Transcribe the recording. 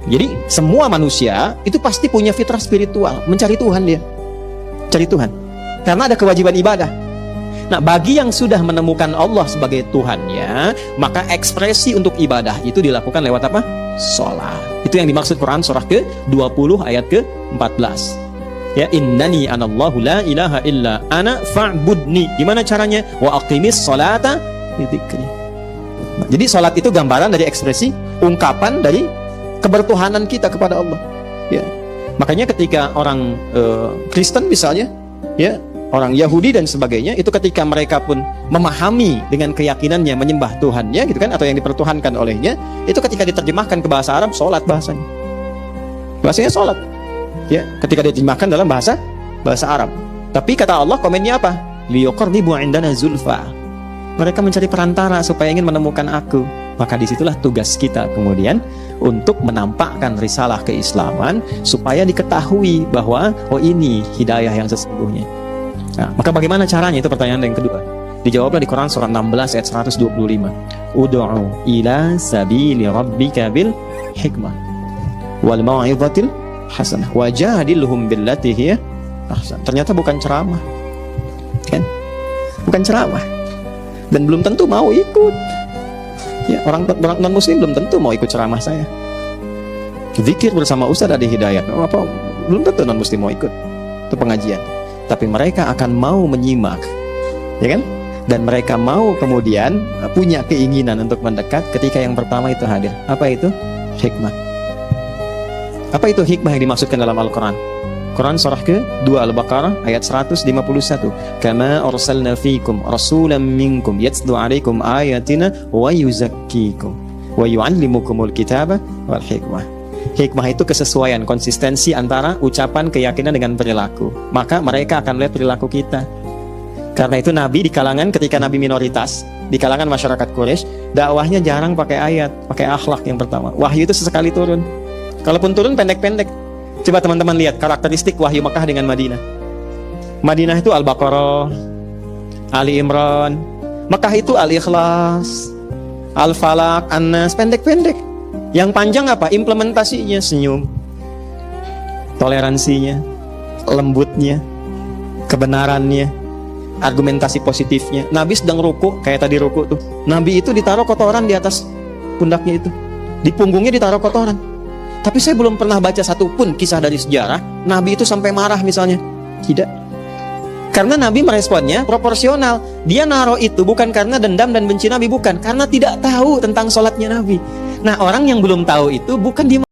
Jadi semua manusia itu pasti punya fitrah spiritual, mencari Tuhan dia. Cari Tuhan. Karena ada kewajiban ibadah. Nah, bagi yang sudah menemukan Allah sebagai Tuhannya, maka ekspresi untuk ibadah itu dilakukan lewat apa? Sholat. Itu yang dimaksud Quran surah ke-20 ayat ke-14. Ya, innani anallahu la ilaha illa ana fa'budni. Gimana caranya? Wa aqimis sholata li dzikri. Nah, jadi sholat itu gambaran dari ekspresi, ungkapan dari kebertuhanan kita kepada Allah. Ya. Makanya ketika orang Kristen misalnya, ya, orang Yahudi dan sebagainya, itu ketika mereka pun memahami dengan keyakinannya menyembah Tuhannya gitu kan, atau yang dipertuhankan olehnya, itu ketika diterjemahkan ke bahasa Arab, sholat bahasanya. Bahasanya sholat. Ya, ketika diterjemahkan dalam bahasa Arab. Tapi kata Allah komennya apa? Liyuqarribu indana zulfa. Mereka mencari perantara supaya ingin menemukan aku. Maka disitulah tugas kita kemudian untuk menampakkan risalah keislaman supaya diketahui bahwa oh ini hidayah yang sesungguhnya. Nah, maka bagaimana caranya? Itu pertanyaan yang kedua. Dijawablah di Quran surah 16 ayat 125. Ud'u ila sabili rabbika bil hikmah wal mau'izatil hasanah wajadilhum billati hiya ahsan. Ternyata bukan ceramah. Kan? Bukan ceramah. Dan belum tentu mau ikut. Ya, orang non muslim belum tentu mau ikut ceramah saya. Zikir bersama Ustaz Adi Hidayat. Apa belum tentu non muslim mau ikut. Itu pengajian. Tapi mereka akan mau menyimak. Ya kan? Dan mereka mau kemudian punya keinginan untuk mendekat ketika yang pertama itu hadir. Apa itu? Hikmah. Apa itu hikmah yang dimaksudkan dalam Al-Quran? Quran surah ke-2 Al-Baqarah ayat 151. Kama arsalna fikum rasulan minkum yatslu alaikum ayatina wa yuzakkikum wa yu'allimukumul kitaba wal hikmah. Hikmah itu kesesuaian, konsistensi antara ucapan, keyakinan dengan perilaku. Maka mereka akan lihat perilaku kita. Karena itu Nabi di kalangan, ketika Nabi minoritas, di kalangan masyarakat Quraisy, dakwahnya jarang pakai ayat, pakai akhlak yang pertama. Wahyu itu sesekali turun. Kalaupun turun pendek-pendek. Coba teman-teman lihat karakteristik wahyu Makkah dengan Madinah. Madinah itu Al-Baqarah, Ali Imran. Makkah itu Al-Ikhlas, Al-Falaq, An-Nas, pendek-pendek. Yang panjang apa? Implementasinya, senyum, toleransinya, lembutnya, kebenarannya, argumentasi positifnya. Nabi sedang ruku, kayak tadi ruku tuh. Nabi itu ditaruh kotoran di atas pundaknya itu. Di punggungnya ditaruh kotoran. Tapi saya belum pernah baca satupun kisah dari sejarah Nabi itu sampai marah misalnya. Tidak. Karena Nabi meresponnya proporsional. Dia naruh itu bukan karena dendam dan benci Nabi, bukan. Karena tidak tahu tentang sholatnya Nabi. Nah, orang yang belum tahu itu bukan dia